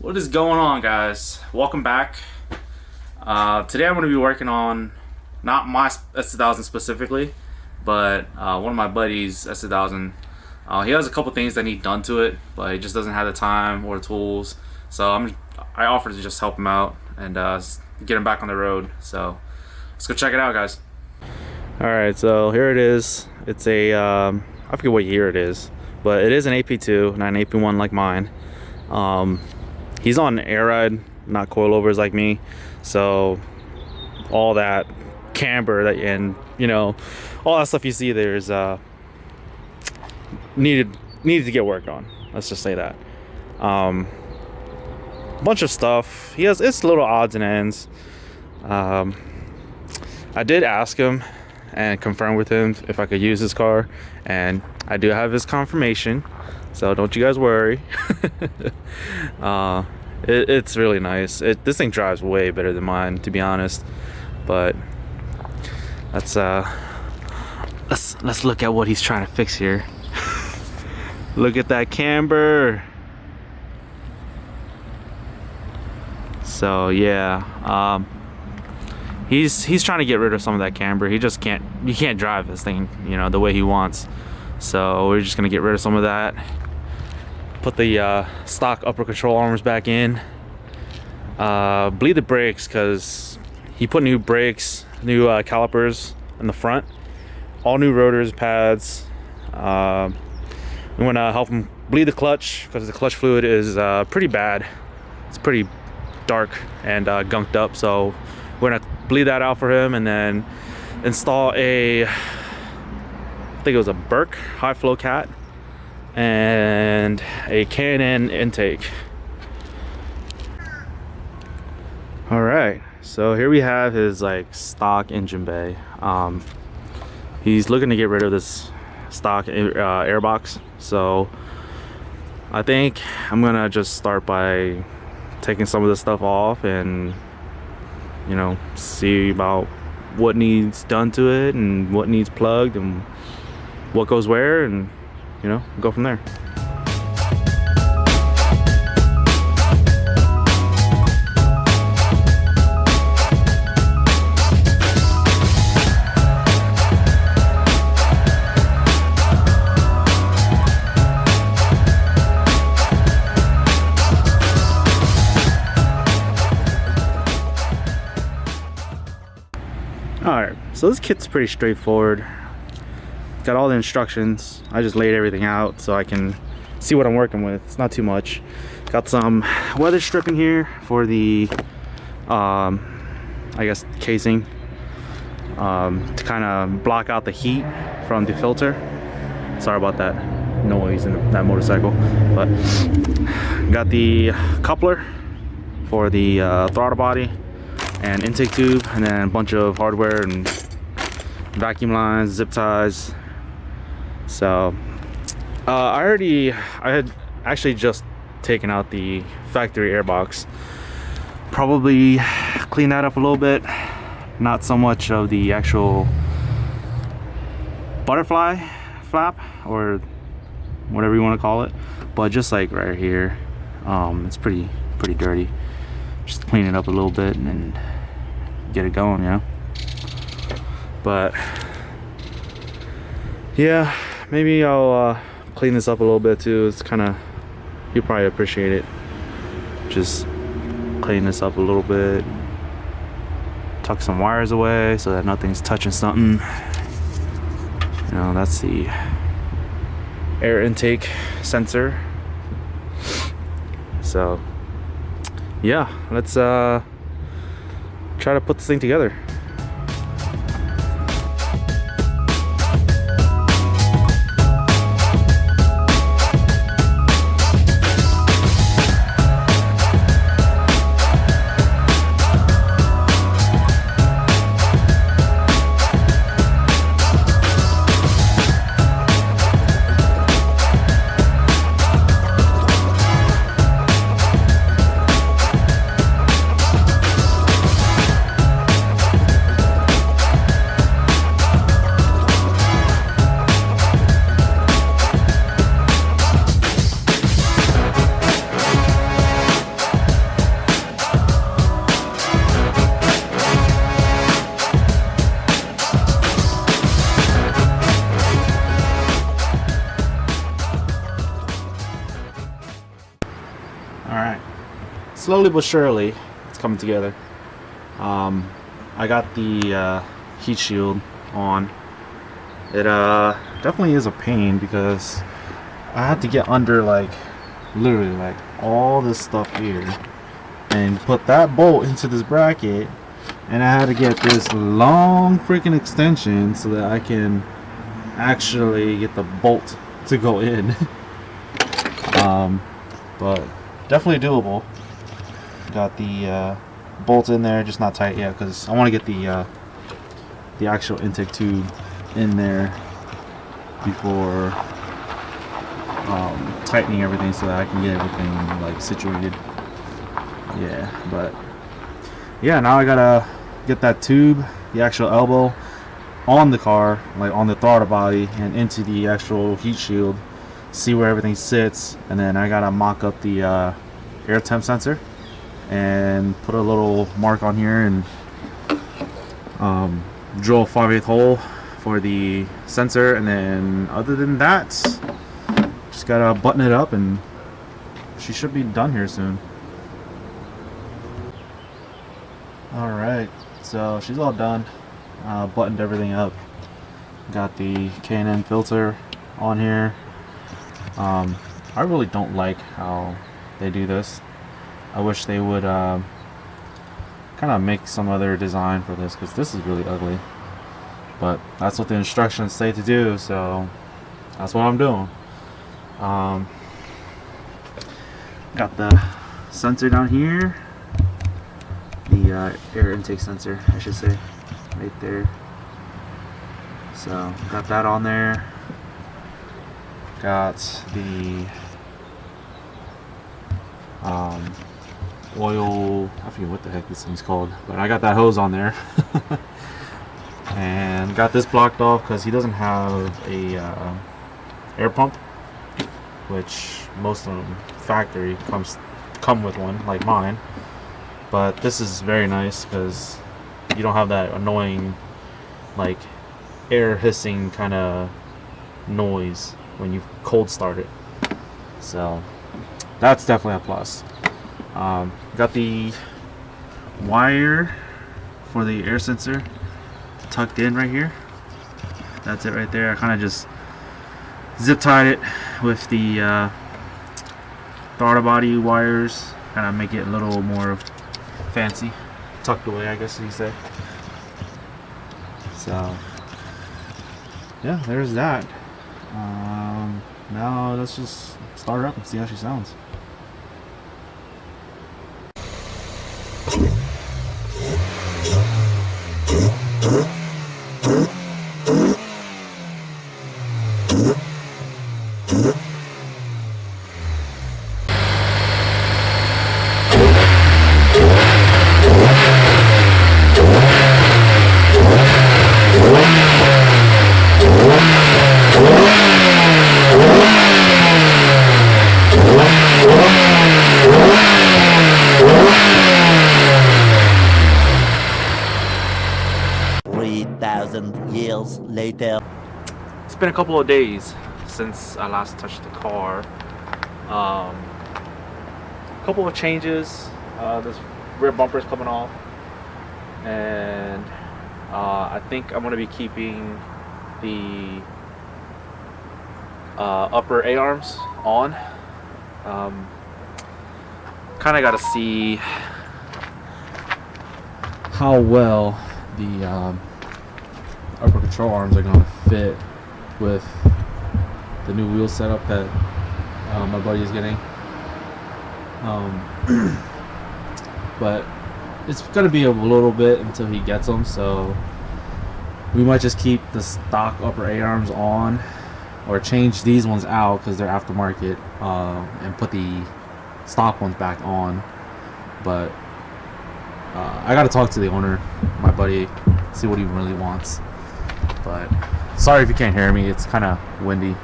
What is going on, guys? Welcome back. Today I'm going to be working on not my S2000 specifically, but one of my buddies' S2000. He has a couple things that need done to it, but he just doesn't have the time or the tools. So I offered to just help him out and get him back on the road. So let's go check it out, guys. All right, so here it is. It's a I forget what year it is, but it is an AP2, not an AP1 like mine. He's on air ride, not coilovers like me, so all that camber that and all that stuff you see there is needed to get worked on. Let's just say that. Bunch of stuff. It's little odds and ends. I did ask him and confirm with him if I could use his car, and I do have his confirmation, so don't you guys worry. It's really nice. This thing drives way better than mine, to be honest. But let's look at what he's trying to fix here. Look at that camber. So yeah, he's trying to get rid of some of that camber. He just can't. You can't drive this thing, the way he wants. So we're just gonna get rid of some of that. Put the stock upper control arms back in. Bleed the brakes because he put new brakes, new calipers in the front, all new rotors, pads. I'm gonna help him bleed the clutch because the clutch fluid is pretty bad. It's pretty dark and gunked up, so we're gonna bleed that out for him and then install I think it was a Burke high flow cat and a K&N intake. All right, so here we have his stock engine bay. He's looking to get rid of this stock airbox, so I think I'm gonna just start by taking some of this stuff off and see about what needs done to it and what needs plugged and what goes where, and go from there. Alright, so this kit's pretty straightforward. Got all the instructions. I just laid everything out so I can see what I'm working with. It's not too much. Got some weather strip in here for the I guess casing, to kind of block out the heat from the filter. Sorry about that noise in that motorcycle. But got the coupler for the throttle body and intake tube, and then a bunch of hardware and vacuum lines, zip ties. So I had actually just taken out the factory airbox. Probably clean that up a little bit. Not so much of the actual butterfly flap or whatever you want to call it, but just right here, it's pretty dirty. Just clean it up a little bit and then get it going, But yeah, maybe I'll clean this up a little bit too. It's you'll probably appreciate it. Just clean this up a little bit, tuck some wires away so that nothing's touching something. That's the air intake sensor. So yeah, let's try to put this thing together. Alright, slowly but surely it's coming together. I got the heat shield on. It definitely is a pain because I had to get under like literally like all this stuff here and put that bolt into this bracket, and I had to get this long freaking extension so that I can actually get the bolt to go in. But definitely doable. Got the bolt in there, just not tight yet because I want to get the actual intake tube in there before tightening everything so that I can get everything like situated. Yeah, but yeah, now I gotta get that tube, the actual elbow, on the car, like on the throttle body and into the actual heat shield, see where everything sits, and then I gotta mock up the air temp sensor and put a little mark on here and drill a 5/8 hole for the sensor, and then other than that just gotta button it up and she should be done here soon. Alright, so she's all done. Buttoned everything up. Got the K&N filter on here. I really don't like how they do this. I wish they would kind of make some other design for this, because this is really ugly. But that's what the instructions say to do, so that's what I'm doing. Got the sensor down here. The air intake sensor, I should say, right there. So got that on there. Got the oil, I forget what the heck this thing's called, but I got that hose on there. And got this blocked off because he doesn't have a air pump, which most of them factory come with one like mine. But this is very nice because you don't have that annoying like air hissing kind of noise when you cold start it. So that's definitely a plus. Got the wire for the air sensor tucked in right here. That's it right there. I kind of just zip tied it with the throttle body wires, kind of make it a little more fancy, tucked away, I guess you say. So yeah, there's that. Now let's just start her up and see how she sounds. Years later. It's been a couple of days since I last touched the car. A couple of changes. This rear bumper is coming off, and I think I'm going to be keeping the upper A-arms on. Kind of got to see how well the upper control arms are going to fit with the new wheel setup that my buddy is getting. But it's going to be a little bit until he gets them, so we might just keep the stock upper A-arms on, or change these ones out because they're aftermarket, and put the stock ones back on. But I got to talk to the owner, my buddy, see what he really wants. But sorry if you can't hear me, it's kind of windy.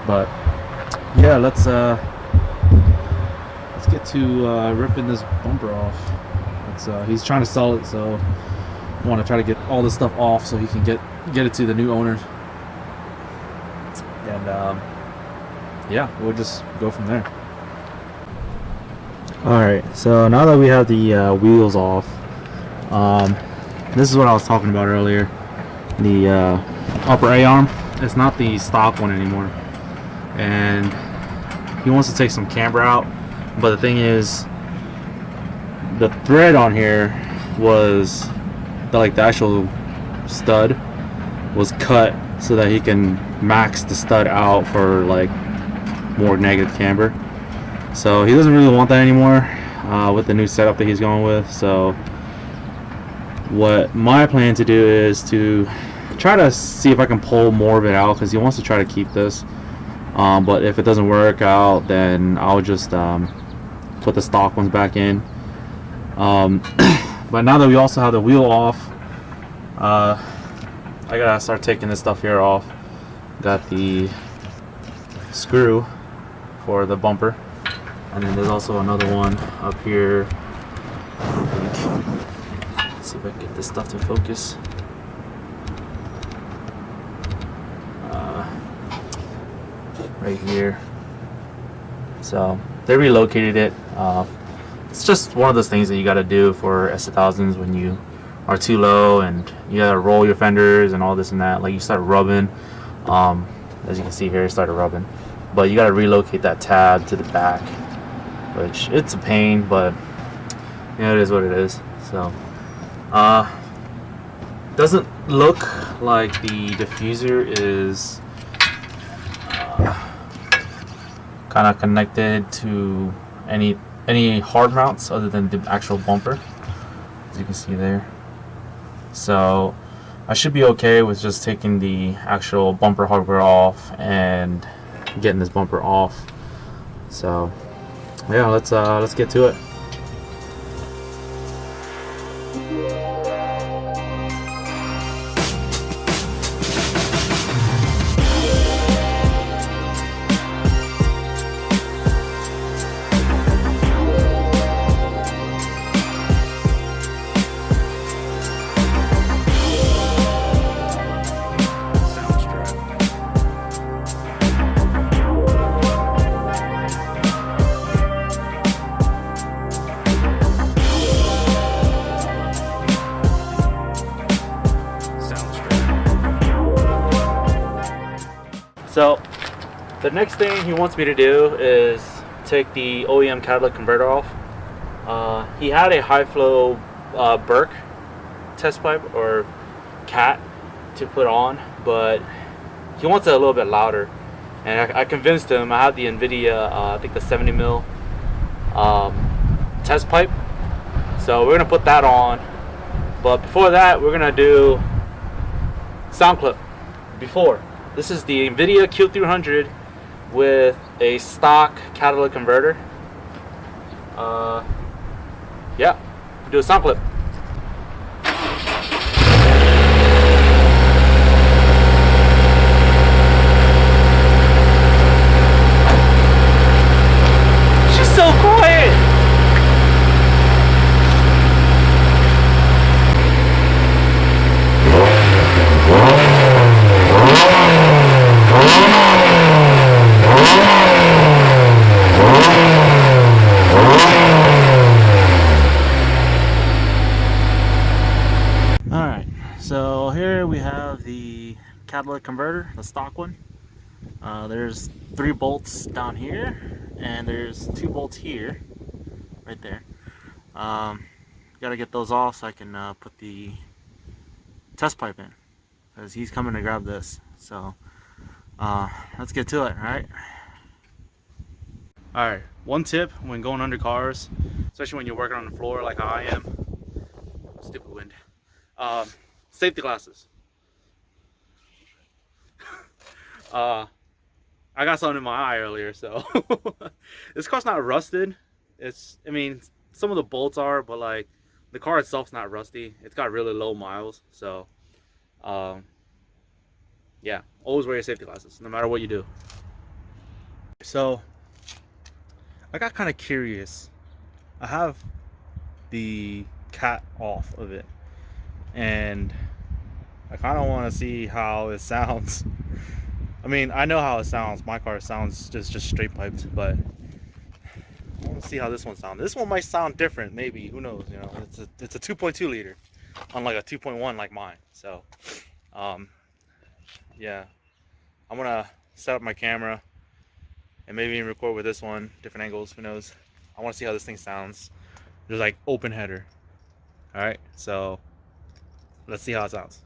But yeah, let's get to ripping this bumper off. He's trying to sell it, so I want to try to get all this stuff off so he can get it to the new owner. And yeah, we'll just go from there. Alright, so now that we have the wheels off, this is what I was talking about earlier. The upper A-arm, it's not the stock one anymore. And he wants to take some camber out, but the thing is, the thread on here was, the actual stud was cut so that he can max the stud out for like more negative camber. So he doesn't really want that anymore with the new setup that he's going with. So what my plan to do is to try to see if I can pull more of it out, because he wants to try to keep this. But if it doesn't work out, then I'll just put the stock ones back in. But now that we also have the wheel off, I gotta start taking this stuff here off. Got the screw for the bumper, and then there's also another one up here. Let's see if I can get this stuff to focus. Right here. So they relocated it. It's just one of those things that you got to do for S1000s when you are too low and you got to roll your fenders and all this and that. Like, you start rubbing. As you can see here, it started rubbing. But you got to relocate that tab to the back, which it's a pain, but yeah, it is what it is. So doesn't look like the diffuser is kind of connected to any hard mounts other than the actual bumper, as you can see there. So I should be okay with just taking the actual bumper hardware off and getting this bumper off. So yeah, let's get to it. So the next thing he wants me to do is take the OEM catalytic converter off. He had a high flow Burke test pipe or cat to put on, but he wants it a little bit louder. And I convinced him. I have the NVIDIA, I think the 70 mil test pipe. So we're gonna put that on. But before that, we're gonna do sound clip. Before. This is the NVIDIA Q300 with a stock catalytic converter. Yeah, do a sound clip. She's so quiet. So here we have the catalytic converter, the stock one. There's 3 bolts down here, and there's 2 bolts here, right there. Gotta get those off so I can put the test pipe in, because he's coming to grab this. So let's get to it. Alright, one tip when going under cars, especially when you're working on the floor like I am. Stupid wind. Safety glasses. I got something in my eye earlier, so this car's not rusted. I mean, some of the bolts are, but like the car itself's not rusty. It's got really low miles, so yeah, always wear your safety glasses no matter what you do. So I got kind of curious. I have the cat off of it, and I kind of want to see how it sounds I mean, I know how it sounds. My car sounds just straight piped, but I want to see how this one sounds. This one might sound different, maybe. Who knows? You know, it's a 2.2 liter, unlike a 2.1 like mine. So, um, yeah, I'm gonna set up my camera and maybe even record with this one, different angles. Who knows? I want to see how this thing sounds. There's like open header. All right, so let's see how it sounds.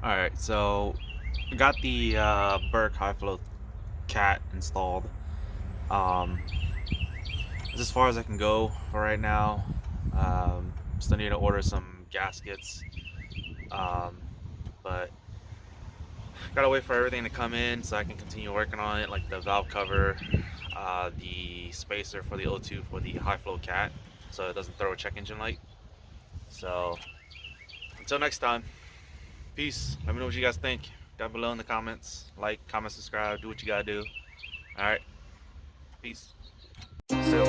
Alright, so I got the Burke high flow cat installed. It's as far as I can go for right now. Still need to order some gaskets, but gotta wait for everything to come in so I can continue working on it, like the valve cover, the spacer for the O2 for the high flow cat, so it doesn't throw a check engine light. So until next time, peace. Let me know what you guys think down below in the comments. Like, comment, subscribe, do what you gotta do. All right, peace. Sales